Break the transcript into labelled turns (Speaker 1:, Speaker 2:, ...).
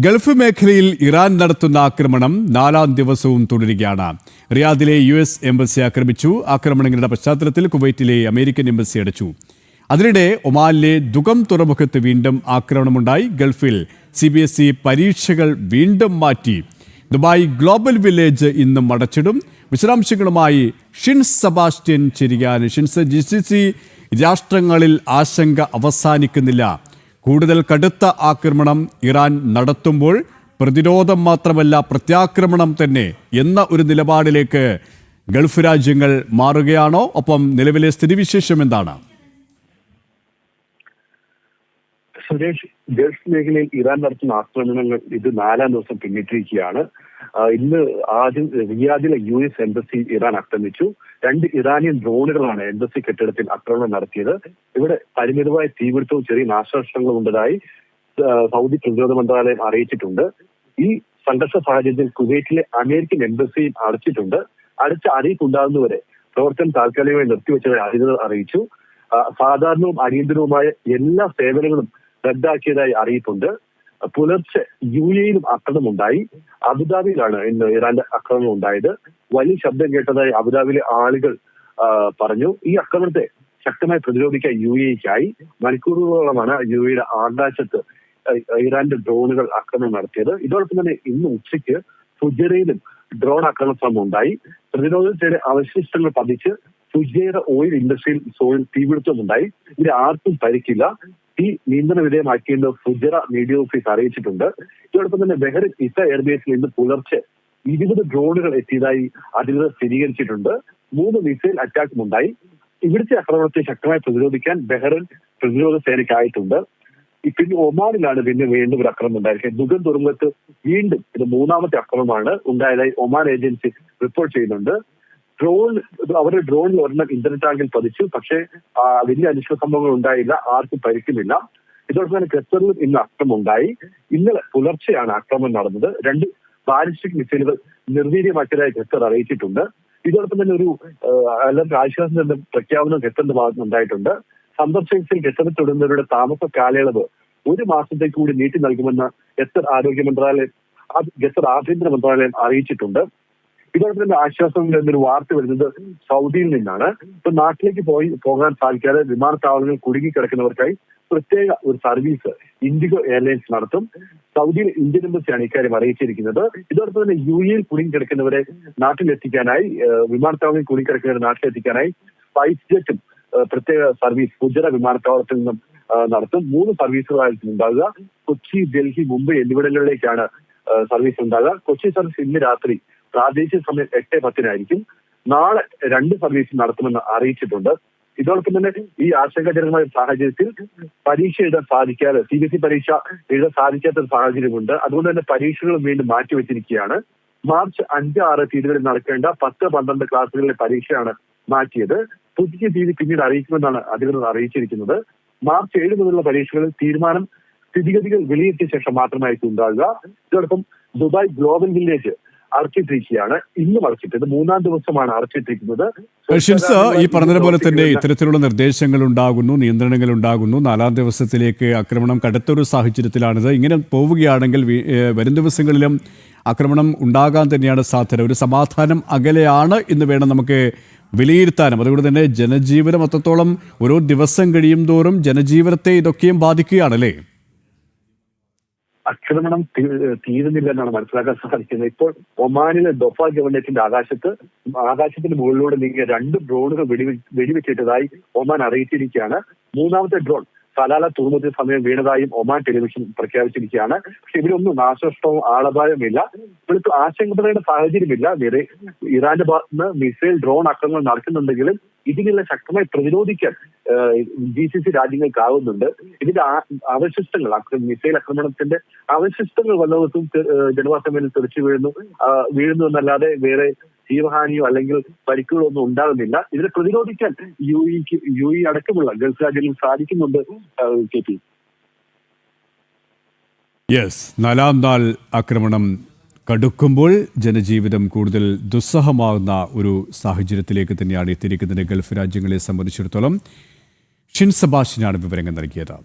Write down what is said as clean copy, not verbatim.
Speaker 1: Gulf മേഖലയിൽ Iran നടത്തുന്ന ആക്രമണം 4ാം ദിവസവും തുടരുകയാണ്. റിയാദിലെ US എംബസി ആക്രമിച്ചു. ആക്രമണങ്ങളുടെ പശ്ചാത്തലത്തിൽ കുവൈറ്റിലെ അമേരിക്കൻ എംബസി അടച്ചു. അതിനിടെ ഒമാനിലെ ദുഖം തുറമുഖത്ത് വീണ്ടും ആക്രമണമുണ്ടായി. ഗൾഫിൽ CBSE പരീക്ഷകൾ വീണ്ടും മാറ്റി. ദുബായ് ഗ്ലോബൽ വില്ലേജ് ഇന്നും അടച്ചിടും. വിശദാംശങ്ങളുമായി ഷിൻസ് സെബാസ്റ്റ്യൻ ചേരുകയാണ്. ഷിൻസ്, GCC രാഷ്ട്രങ്ങളിൽ ആശങ്ക അവസാനിക്കുന്നില്ല. കൂടുതൽ കടുത്ത ആക്രമണം ഇറാൻ നടത്തുമ്പോൾ പ്രതിരോധം മാത്രമല്ല പ്രത്യാക്രമണം തന്നെ എന്ന ഒരു നിലപാടിലേക്ക് ഗൾഫ് രാജ്യങ്ങൾ മാറുകയാണോ? ഒപ്പം നിലവിലെ സ്ഥിതിവിശേഷം എന്താണ്?
Speaker 2: സുരേഷ്, ഗൾഫ് മേഖലയിൽ ഇറാൻ നടത്തുന്ന ആക്രമണങ്ങൾ ഇത് 4ാം ദിവസം പിന്നിട്ടിരിക്കുകയാണ്. ഇന്ന് ആദ്യം റിയാദിലെ US എംബസി ഇറാൻ ആക്രമിച്ചു. 2 ഇറാനിയൻ ഡ്രോണുകളാണ് എംബസി കെട്ടിടത്തിൽ ആക്രമണം നടത്തിയത്. ഇവിടെ പരിമിതമായ തീപിടുത്തവും ചെറിയ നാശനഷ്ടങ്ങളും ഉണ്ടതായി സൗദി പ്രതിരോധ മന്ത്രാലയം അറിയിച്ചിട്ടുണ്ട്. ഈ സംഘർഷ സാഹചര്യത്തിൽ കുവൈറ്റിലെ അമേരിക്കൻ എംബസിയും അടച്ചിട്ടുണ്ട്. അടുത്ത അറിയിപ്പ് ഉണ്ടാകുന്നവരെ പ്രവർത്തനം താൽക്കാലികമായി നിർത്തിവെച്ചതായി അധികൃതർ അറിയിച്ചു. സാധാരണവും അടിയന്തരവുമായ എല്ലാ സേവനങ്ങളും റദ്ദാക്കിയതായി അറിയിപ്പുണ്ട്. പുലർച്ചെ UAEയിലും ആക്രമണമുണ്ടായി. അബുദാബിയിലാണ് ഇന്ന് ഇറാന്റെ ആക്രമണം ഉണ്ടായത്. വലിയ ശബ്ദം കേട്ടതായി അബുദാബിയിലെ ആളുകൾ പറഞ്ഞു. ഈ ആക്രമണത്തെ ശക്തമായി പ്രതിരോധിക്കാൻ UAEക്കായി. മണിക്കൂറുകളോളമാണ് UAEയുടെ ആകാശത്ത് ഇറാന്റെ ഡ്രോണുകൾ ആക്രമണം നടത്തിയത്. ഇതോടൊപ്പം തന്നെ ഇന്ന് ഉച്ചയ്ക്ക് ഫുജൈറയിലും ഡ്രോൺ ആക്രമണ ശ്രമം ഉണ്ടായി. പ്രതിരോധത്തിന്റെ അവശിഷ്ടങ്ങൾ പതിച്ച് ഫുജൈറ ഓയിൽ ഇൻഡസ്ട്രിയൽ സോണിൽ തീപിടുത്തമുണ്ടായി. ഇതിൽ ആർക്കും പരിക്കില്ല. ഈ നിയന്ത്രണ വിധേയമാക്കിയെന്ന് ഫുജറ മീഡിയ ഓഫീസ് അറിയിച്ചിട്ടുണ്ട്. ഇതോടൊപ്പം തന്നെ ബഹ്റിൻ ഇസ എയർബേസിൽ ഇന്ന് പുലർച്ചെ 20 ഡ്രോണുകൾ എത്തിയതായി അധികൃതർ സ്ഥിരീകരിച്ചിട്ടുണ്ട്. 3 മിസൈൽ അറ്റാക്കും ഉണ്ടായി. ഇവിടുത്തെ ആക്രമണത്തെ ശക്തമായി പ്രതിരോധിക്കാൻ ബഹ്റിൻ പ്രതിരോധ സേനയ്ക്കായിട്ടുണ്ട്. പിന്നെ ഒമാനിലാണ് വീണ്ടും ഒരു ആക്രമണം ഉണ്ടായിരിക്കുന്നത്. ദുഖം തുറമുഖത്ത് വീണ്ടും ഇത് 3ാമത്തെ ആക്രമണമാണ് ഉണ്ടായതായി ഒമാൻ ഏജൻസി റിപ്പോർട്ട് ചെയ്യുന്നുണ്ട്. അവരുടെ ഡ്രോണിൽ ഒരെണ്ണം ഇന്ധന ടാങ്കിൽ പതിച്ചു. പക്ഷേ വലിയ അനിഷ്ട സംഭവങ്ങൾ ഉണ്ടായില്ല. ആർക്കും പരിക്കുന്നില്ല. ഇതോടൊപ്പം തന്നെ ഖത്തറിലും ഇന്ന് ആക്രമണം ഉണ്ടായി. ഇന്നലെ പുലർച്ചെയാണ് ആക്രമണം നടന്നത്. 2 ബാലിസ്റ്റിക് മിസൈലുകൾ നിർവീര്യമാക്കിയതായി ഖത്തർ അറിയിച്ചിട്ടുണ്ട്. ഇതോടൊപ്പം തന്നെ ഒരു എല്ലാവർക്കും ആശ്വാസം പ്രഖ്യാപനം ഖത്തറിന്റെ ഭാഗത്ത് ഉണ്ടായിട്ടുണ്ട്. സന്ദർശകത്തിൽ ഖത്തറിൽ തുടരുന്നവരുടെ താമസ കാലയളവ് 1 മാസത്തേക്ക് കൂടി നീട്ടി നൽകുമെന്ന് ഖത്തർ ആഭ്യന്തര മന്ത്രാലയം അറിയിച്ചിട്ടുണ്ട്. ഇതോടൊപ്പം തന്നെ ആശ്വാസം എന്നൊരു വാർത്ത വരുന്നത് സൗദിയിൽ നിന്നാണ്. ഇപ്പൊ നാട്ടിലേക്ക് പോകാൻ സാധിക്കാതെ വിമാനത്താവളങ്ങൾ കുടുങ്ങിക്കിടക്കുന്നവർക്കായി പ്രത്യേക ഒരു സർവീസ് ഇൻഡിഗോ എയർലൈൻസ് നടത്തും. സൗദിയിൽ ഇന്ത്യൻ എംബസിയാണ് ഇക്കാര്യം അറിയിച്ചിരിക്കുന്നത്. ഇതോടൊപ്പം തന്നെ UAEയിൽ കുടുങ്ങിക്കിടക്കുന്നവരെ നാട്ടിലെത്തിക്കാനായി വിമാനത്താവളങ്ങളിൽ കുടുങ്ങിക്കിടക്കുന്നവരെ നാട്ടിലെത്തിക്കാനായി സ്പൈസ് ജെറ്റും പ്രത്യേക സർവീസ് ഫുജറ വിമാനത്താവളത്തിൽ നിന്നും നടത്തും. 3 സർവീസുകളായിരിക്കും ഉണ്ടാകുക. കൊച്ചി, ഡൽഹി, മുംബൈ എന്നിവിടങ്ങളിലേക്കാണ് സർവീസ് ഉണ്ടാകുക. കൊച്ചി സർവീസ് ഇന്ന് രാത്രി പ്രാദേശിക സമയം 8:10 നാളെ 2 സർവീസ് നടത്തുമെന്ന് അറിയിച്ചിട്ടുണ്ട്. ഇതോടൊപ്പം തന്നെ ഈ ആശങ്കാജനകമായ സാഹചര്യത്തിൽ പരീക്ഷ എഴുതാൻ സാധിക്കാതെ CBSE പരീക്ഷ എഴുതാൻ സാധിക്കാത്ത ഒരു സാഹചര്യമുണ്ട്. അതുകൊണ്ട് തന്നെ പരീക്ഷകൾ വീണ്ടും മാറ്റിവെച്ചിരിക്കുകയാണ്. മാർച്ച് 5, 6 തീയതികളിൽ നടക്കേണ്ട 10, 12 ക്ലാസ്സുകളിലെ പരീക്ഷയാണ് മാറ്റിയത്. പുതിയ തീയതി പിന്നീട് അറിയിക്കുമെന്നാണ് അധികൃതർ അറിയിച്ചിരിക്കുന്നത്. മാർച്ച് 7 മുതലുള്ള പരീക്ഷകളിൽ തീരുമാനം സ്ഥിതിഗതികൾ വിലയിരുത്തിയ ശേഷം മാത്രമായിരിക്കും ഉണ്ടാകുക. ഇതോടൊപ്പം ദുബായ് ഗ്ലോബൽ വില്ലേജ് അടച്ചിട്ടിരിക്കുകയാണ്. ഇന്നും അടച്ചിട്ടത് 3ാം ദിവസമാണ് അടച്ചിട്ടിരിക്കുന്നത്.
Speaker 1: ഷിൻസ്, ഈ പറഞ്ഞതുപോലെ തന്നെ ഇത്തരത്തിലുള്ള നിർദ്ദേശങ്ങൾ ഉണ്ടാകുന്നു, നിയന്ത്രണങ്ങൾ ഉണ്ടാകുന്നു. 4ാം ദിവസത്തിലേക്ക് ആക്രമണം കടുത്തൊരു സാഹചര്യത്തിലാണിത്. ഇങ്ങനെ പോവുകയാണെങ്കിൽ വരും ദിവസങ്ങളിലും ആക്രമണം ഉണ്ടാകാൻ തന്നെയാണ് സാധ്യത. ഒരു സമാധാനം അകലെയാണ് എന്ന് വേണം നമുക്ക് വിലയിരുത്താനും. അതുകൊണ്ട് തന്നെ ജനജീവനം അത്രത്തോളം ഓരോ ദിവസം കഴിയും തോറും ജനജീവനത്തെ ഇതൊക്കെയും ബാധിക്കുകയാണല്ലേ?
Speaker 2: ആക്രമണം തീരുന്നില്ല എന്നാണ് മനസ്സിലാക്കാൻ സാധിക്കുന്നത്. ഇപ്പോൾ ഒമാനിലെ ദൊഫ ഗവൺമെന്റിന്റെ ആകാശത്തിന് മുകളിലൂടെ നീങ്ങിയ 2 ഡ്രോണുകൾ വെടിവെച്ചിട്ടതായി ഒമാൻ അറിയിച്ചിരിക്കുകയാണ്. 3ാമത്തെ ഡ്രോൺ സലാല തുറമുഖത്തിന് സമയം വീണതായും ഒമാൻ ടെലിവിഷൻ പ്രഖ്യാപിച്ചിരിക്കുകയാണ്. പക്ഷെ ഇതിലൊന്നും നാശനഷ്ടവും ആളപായവുമില്ല. ഇവിടുത്തെ ആശങ്കപ്പെടേണ്ട സാഹചര്യമില്ല. വേറെ ഇറാന്റെ ഭാഗത്ത് നിന്ന് മിസൈൽ ഡ്രോൺ ആക്രമണം നടക്കുന്നുണ്ടെങ്കിലും ഇതിനെല്ലാം ശക്തമായി പ്രതിരോധിക്കാൻ GCC രാജ്യങ്ങൾക്കാവുന്നുണ്ട്. ഇതിന്റെ അവശിഷ്ടങ്ങൾ മിസൈൽ ആക്രമണത്തിന്റെ അവശിഷ്ടങ്ങൾ വല്ലവർക്കും ജനവാസ മേഖലയിൽ തെറിച്ചു വീഴുന്നു എന്നല്ലാതെ വേറെ ജീവഹാനിയോ അല്ലെങ്കിൽ പരിക്കുകളോ ഒന്നും ഉണ്ടാകുന്നില്ല. ഇതിനെ പ്രതിരോധിക്കാൻ UAE അടക്കമുള്ള ഗൾഫ് രാജ്യങ്ങൾ സാധിക്കുന്നുണ്ട്. KP,
Speaker 1: 4ാം നാൾ ആക്രമണം കടുക്കുമ്പോൾ ജനജീവിതം കൂടുതൽ ദുസ്സഹമാകുന്ന ഒരു സാഹചര്യത്തിലേക്ക് തന്നെയാണ് എത്തിയിരിക്കുന്നത് ഗൾഫ് രാജ്യങ്ങളെ സംബന്ധിച്ചിടത്തോളം. ഷിൻസ് സെബാസ്റ്റ്യനാണ് വിവരങ്ങൾ നൽകിയത്.